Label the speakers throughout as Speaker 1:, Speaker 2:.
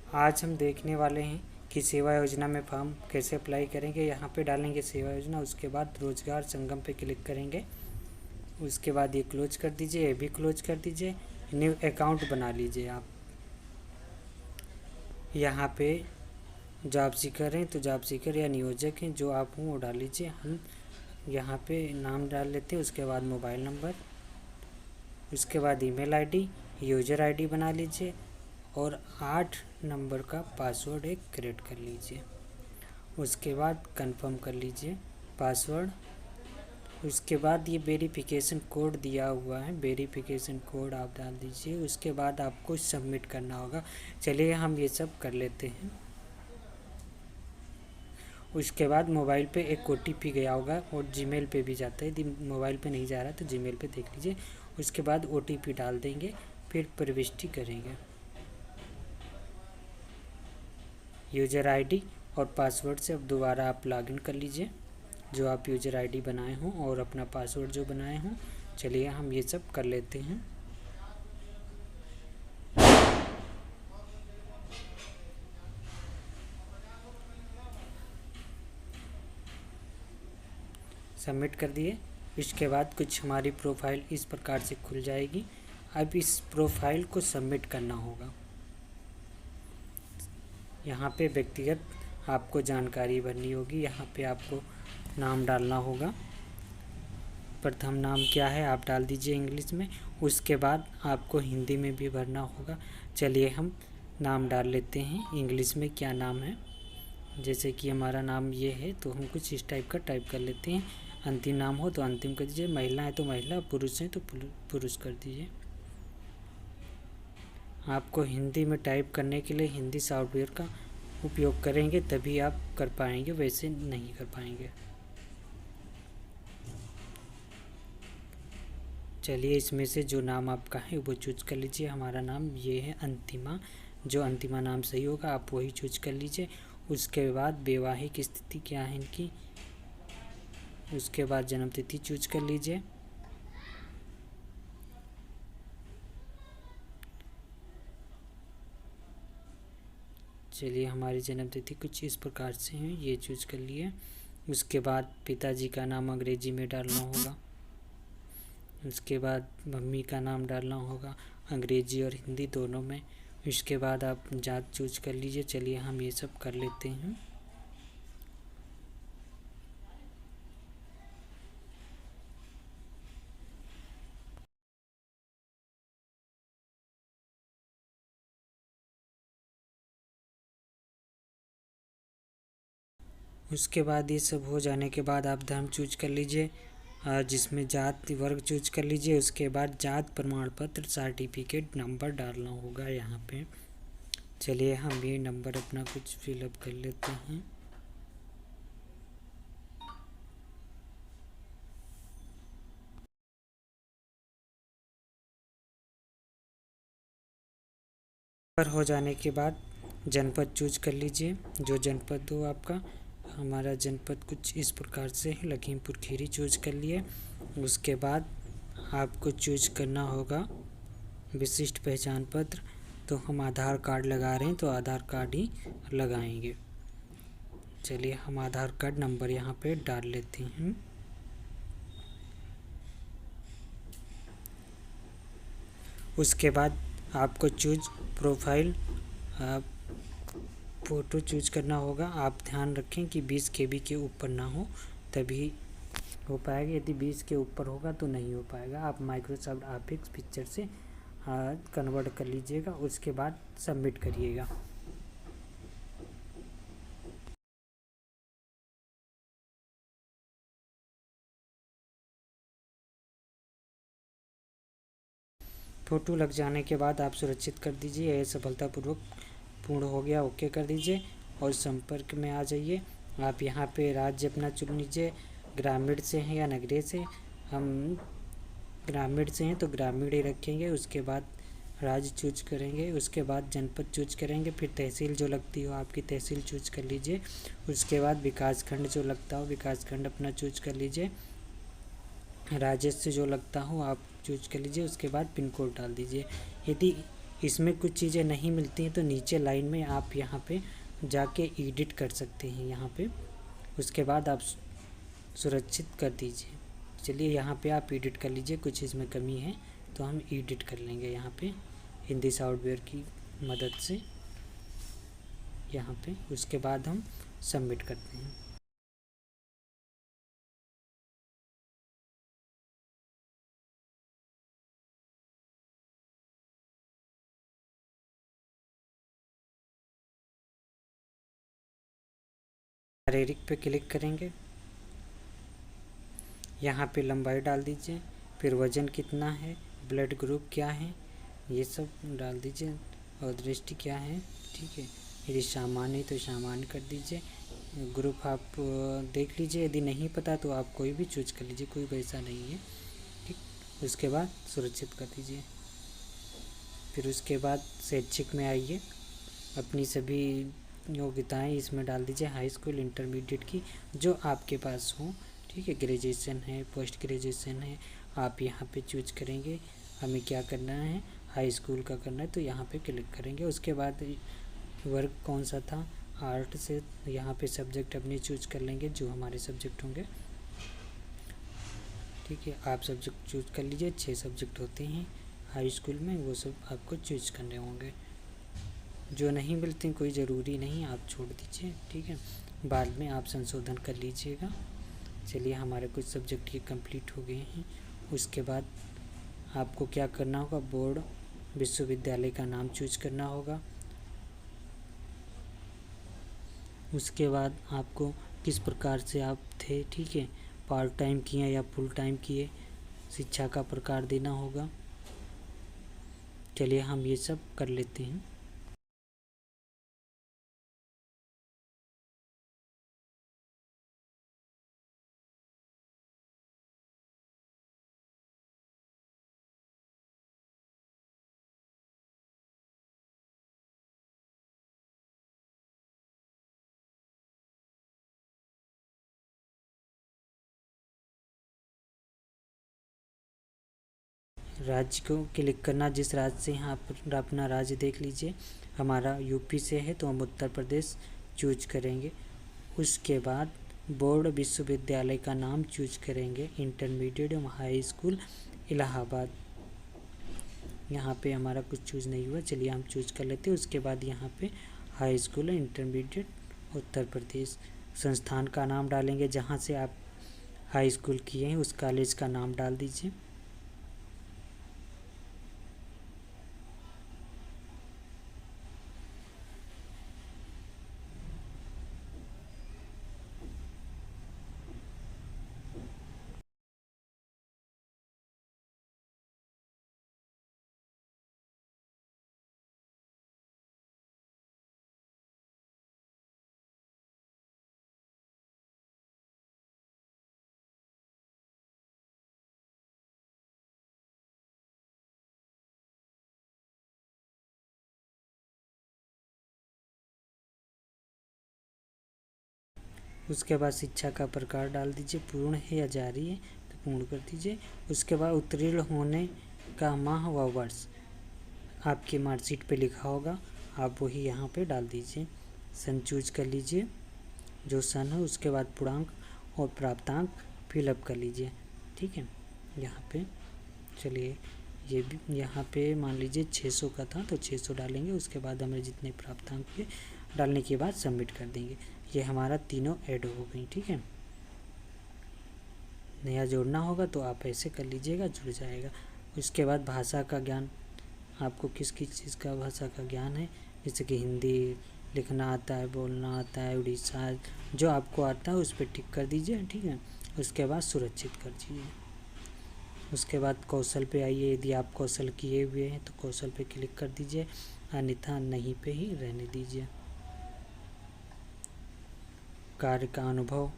Speaker 1: आज हम देखने वाले हैं कि सेवा योजना में फॉर्म कैसे अप्लाई करेंगे। यहाँ पे डालेंगे सेवा योजना, उसके बाद रोजगार संगम पे क्लिक करेंगे। उसके बाद ये क्लोज कर दीजिए, ये भी क्लोज कर दीजिए। न्यू अकाउंट बना लीजिए आप। यहाँ पे जॉब सीकर हैं तो जॉब सीकर या नियोजक हैं जो आप हों वो डाल लीजिए। हम यहाँ पे नाम डाल लेते हैं, उसके बाद मोबाइल नंबर, उसके बाद ईमेल आईडी, यूज़र आईडी बना लीजिए और 8 नंबर का पासवर्ड एक क्रिएट कर लीजिए। उसके बाद कंफर्म कर लीजिए पासवर्ड। उसके बाद ये वेरिफिकेशन कोड दिया हुआ है, वेरिफिकेशन कोड आप डाल दीजिए। उसके बाद आपको सबमिट करना होगा। चलिए हम ये सब कर लेते हैं। उसके बाद मोबाइल पे एक OTP गया होगा और जीमेल पे भी जाता है। यदि मोबाइल पे नहीं जा रहा तो जीमेल पे देख लीजिए। उसके बाद OTP डाल देंगे, फिर प्रविष्टि करेंगे। यूज़र आईडी और पासवर्ड से अब दोबारा आप लॉगिन कर लीजिए, जो आप यूज़र आईडी बनाए हों और अपना पासवर्ड जो बनाए हों। चलिए हम ये सब कर लेते हैं। सबमिट कर दिए। इसके बाद कुछ हमारी प्रोफाइल इस प्रकार से खुल जाएगी। अब इस प्रोफाइल को सबमिट करना होगा। यहाँ पे व्यक्तिगत आपको जानकारी भरनी होगी। यहाँ पे आपको नाम डालना होगा। प्रथम नाम क्या है आप डाल दीजिए इंग्लिश में। उसके बाद आपको हिंदी में भी भरना होगा। चलिए हम नाम डाल लेते हैं इंग्लिश में। क्या नाम है, जैसे कि हमारा नाम ये है तो हम कुछ इस टाइप का टाइप कर लेते हैं। अंतिम नाम हो तो अंतिम कर दीजिए, महिला है तो महिला, पुरुष है तो पुरुष कर दीजिए। आपको हिंदी में टाइप करने के लिए हिंदी सॉफ्टवेयर का उपयोग करेंगे तभी आप कर पाएंगे, वैसे नहीं कर पाएंगे। चलिए इसमें से जो नाम आपका है वो चूज कर लीजिए। हमारा नाम ये है अंतिमा, जो अंतिमा नाम सही होगा आप वही चूज कर लीजिए। उसके बाद वैवाहिक स्थिति क्या है इनकी, उसके बाद जन्म तिथि चूज कर लीजिए। चलिए हमारी जन्म तिथि कुछ इस प्रकार से है, ये चूज कर लिए। उसके बाद पिताजी का नाम अंग्रेजी में डालना होगा। उसके बाद मम्मी का नाम डालना होगा अंग्रेजी और हिंदी दोनों में। उसके बाद आप जात चूज कर लीजिए। चलिए हम ये सब कर लेते हैं। उसके बाद ये सब हो जाने के बाद आप धर्म चूज कर लीजिए, जिसमें जाति वर्ग चूज कर लीजिए। उसके बाद जात प्रमाण पत्र सर्टिफिकेट नंबर डालना होगा यहाँ पे। चलिए हम ये नंबर अपना कुछ फिलअप कर लेते हैं। पर हो जाने के बाद जनपद चूज कर लीजिए, जो जनपद हो आपका। हमारा जनपद कुछ इस प्रकार से है, लखीमपुर खीरी चूज कर लिए। उसके बाद आपको चूज करना होगा विशिष्ट पहचान पत्र। तो हम आधार कार्ड लगा रहे हैं तो आधार कार्ड ही लगाएंगे। चलिए हम आधार कार्ड नंबर यहाँ पे डाल लेते हैं। उसके बाद आपको चूज प्रोफाइल फ़ोटो चूज करना होगा। आप ध्यान रखें कि 20 KB के ऊपर ना हो, तभी हो पाएगा। यदि 20 के ऊपर होगा तो नहीं हो पाएगा। आप माइक्रोसॉफ्ट ऑफिस पिक्चर से कन्वर्ट कर लीजिएगा। उसके बाद सबमिट करिएगा। फ़ोटो लग जाने के बाद आप सुरक्षित कर दीजिए। यह सफलतापूर्वक पूर्ण हो गया, ओके कर दीजिए और संपर्क में आ जाइए। आप यहाँ पे राज्य अपना चुन लीजिए, ग्रामीण से हैं या नगरीय से। हम ग्रामीण से हैं तो ग्रामीण ही रखेंगे। उसके बाद राज्य चूज करेंगे, उसके बाद जनपद चूज करेंगे, फिर तहसील जो लगती हो आपकी तहसील चूज कर लीजिए। उसके बाद विकास खंड जो लगता हो विकास खंड अपना चूज कर लीजिए। राज्य से जो लगता हो आप चूज कर लीजिए। उसके बाद पिन कोड डाल दीजिए। यदि इसमें कुछ चीज़ें नहीं मिलती हैं तो नीचे लाइन में आप यहाँ पे जाके एडिट कर सकते हैं यहाँ पे। उसके बाद आप सुरक्षित कर दीजिए। चलिए यहाँ पे आप एडिट कर लीजिए, कुछ इसमें कमी है तो हम एडिट कर लेंगे यहाँ पे हिंदी सॉफ्टवेयर की मदद से यहाँ पे। उसके बाद हम सबमिट करते हैं। शारीरिक पे क्लिक करेंगे, यहाँ पे लंबाई डाल दीजिए, फिर वज़न कितना है, ब्लड ग्रुप क्या है, ये सब डाल दीजिए और दृष्टि क्या है। ठीक है, यदि सामान्य है तो सामान्य कर दीजिए। ग्रुप आप देख लीजिए, यदि नहीं पता तो आप कोई भी चूज कर लीजिए, कोई वैसा नहीं है। ठीक, उसके बाद सुरक्षित कर दीजिए। फिर उसके बाद शैक्षिक में आइए, अपनी सभी योग्यताएं इसमें डाल दीजिए, हाई स्कूल इंटरमीडिएट की जो आपके पास हो। ठीक है, ग्रेजुएशन है, पोस्ट ग्रेजुएशन है, आप यहाँ पे चूज करेंगे हमें क्या करना है, हाई स्कूल का करना है तो यहाँ पे क्लिक करेंगे। उसके बाद वर्ग कौन सा था, आर्ट से यहाँ पे सब्जेक्ट अपने चूज कर लेंगे जो हमारे सब्जेक्ट होंगे। ठीक है, आप सब्जेक्ट चूज कर लीजिए, 6 सब्जेक्ट होते हैं हाई स्कूल में, वो सब आपको चूज करने होंगे। जो नहीं मिलते कोई ज़रूरी नहीं, आप छोड़ दीजिए। ठीक है, बाद में आप संशोधन कर लीजिएगा। चलिए, हमारे कुछ सब्जेक्ट ये कंप्लीट हो गए हैं। उसके बाद आपको क्या करना होगा, बोर्ड विश्वविद्यालय का नाम चूज करना होगा। उसके बाद आपको किस प्रकार से आप थे, ठीक है, पार्ट टाइम किए या फुल टाइम किए, शिक्षा का प्रकार देना होगा। चलिए हम ये सब कर लेते हैं। राज्य को क्लिक करना, जिस राज्य से यहाँ पर अपना राज्य देख लीजिए, हमारा यूपी से है तो हम उत्तर प्रदेश चूज करेंगे। उसके बाद बोर्ड विश्वविद्यालय का नाम चूज करेंगे, इंटरमीडिएट एवं हाई स्कूल इलाहाबाद। यहाँ पे हमारा कुछ चूज नहीं हुआ, चलिए हम चूज कर लेते हैं। उसके बाद यहाँ पे high school intermediate Uttar Pradesh, संस्थान का नाम डालेंगे जहाँ से आप हाई स्कूल किए हैं उस कॉलेज का नाम डाल दीजिए। उसके बाद शिक्षा का प्रकार डाल दीजिए, पूर्ण है या जारी है तो पूर्ण कर दीजिए। उसके बाद उत्तीर्ण होने का माह व वर्ष आपके मार्कशीट पे लिखा होगा, आप वही यहाँ पे डाल दीजिए। सन चूज कर लीजिए जो सन है, उसके बाद पूर्णांक और प्राप्तांक फिलअप कर लीजिए। ठीक है, यहाँ पे चलिए ये भी यहाँ पे मान लीजिए 600 का था तो 600 डालेंगे। उसके बाद हमें जितने प्राप्तांक हुए डालने के बाद सबमिट कर देंगे। ये हमारा तीनों ऐड हो गई। ठीक है, नया जोड़ना होगा तो आप ऐसे कर लीजिएगा, जुड़ जाएगा। उसके बाद भाषा का ज्ञान, आपको किस किस चीज़ का भाषा का ज्ञान है, जैसे कि हिंदी लिखना आता है, बोलना आता है, उड़ीसा, जो आपको आता है उस पर टिक कर दीजिए। ठीक है, उसके बाद सुरक्षित कर दीजिए। उसके बाद कौशल पे आइए, यदि आप कौशल किए हुए हैं तो कौशल पे क्लिक कर दीजिए, अन्यथा नहीं पे ही रहने दीजिए। कार्य का अनुभव,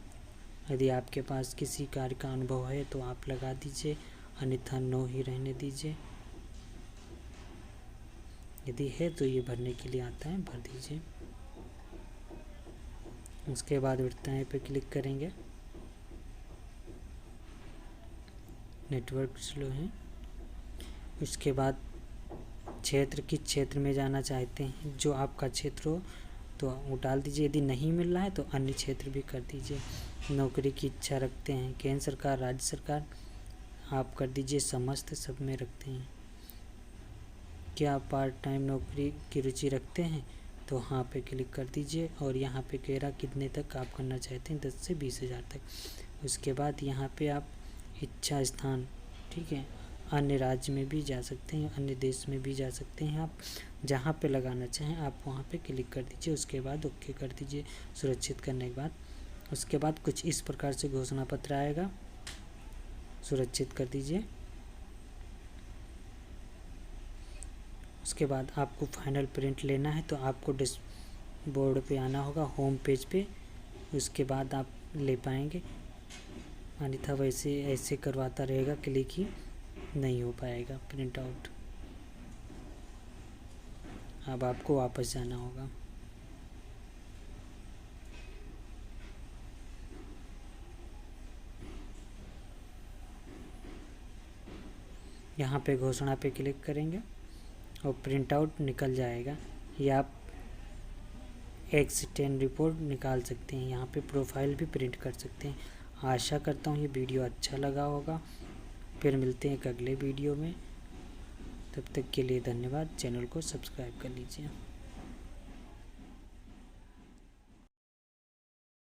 Speaker 1: यदि आपके पास किसी कार्य का अनुभव है तो आप लगा दीजिए, अन्यथा नो ही रहने दीजिए। यदि है तो ये भरने के लिए आता है, भर दीजिए। उसके बाद विवरणताएं पे क्लिक करेंगे, नेटवर्क स्लो है। उसके बाद क्षेत्र किस क्षेत्र में जाना चाहते हैं, जो आपका क्षेत्र हो तो वो डाल दीजिए। यदि नहीं मिल रहा है तो अन्य क्षेत्र भी कर दीजिए। नौकरी की इच्छा रखते हैं, केंद्र सरकार, राज्य सरकार, आप कर दीजिए समस्त, सब में रखते हैं। क्या आप पार्ट टाइम नौकरी की रुचि रखते हैं तो हाँ पे क्लिक कर दीजिए। और यहाँ पे कह रहा कितने तक आप करना चाहते हैं, 10 से 20 हज़ार तक। उसके बाद यहाँ पे आप इच्छा स्थान, ठीक है, अन्य राज्य में भी जा सकते हैं, अन्य देश में भी जा सकते हैं। आप जहाँ पे लगाना चाहें आप वहाँ पे क्लिक कर दीजिए। उसके बाद ओके कर दीजिए सुरक्षित करने के बाद। उसके बाद कुछ इस प्रकार से घोषणा पत्र आएगा, सुरक्षित कर दीजिए। उसके बाद आपको फाइनल प्रिंट लेना है तो आपको डैशबोर्ड पे आना होगा, होम पेज पे। उसके बाद आप ले पाएंगे, अन्यथा वैसे ऐसे करवाता रहेगा क्लिक ही नहीं हो पाएगा प्रिंट आउट। अब आपको वापस जाना होगा। यहाँ पे घोषणा पे क्लिक करेंगे और प्रिंट आउट निकल जाएगा। या आप एक्सटेंड रिपोर्ट निकाल सकते हैं, यहाँ पे प्रोफाइल भी प्रिंट कर सकते हैं। आशा करता हूँ ये वीडियो अच्छा लगा होगा। फिर मिलते हैं एक अगले वीडियो में, तब तक के लिए धन्यवाद। चैनल को सब्सक्राइब कर लीजिए।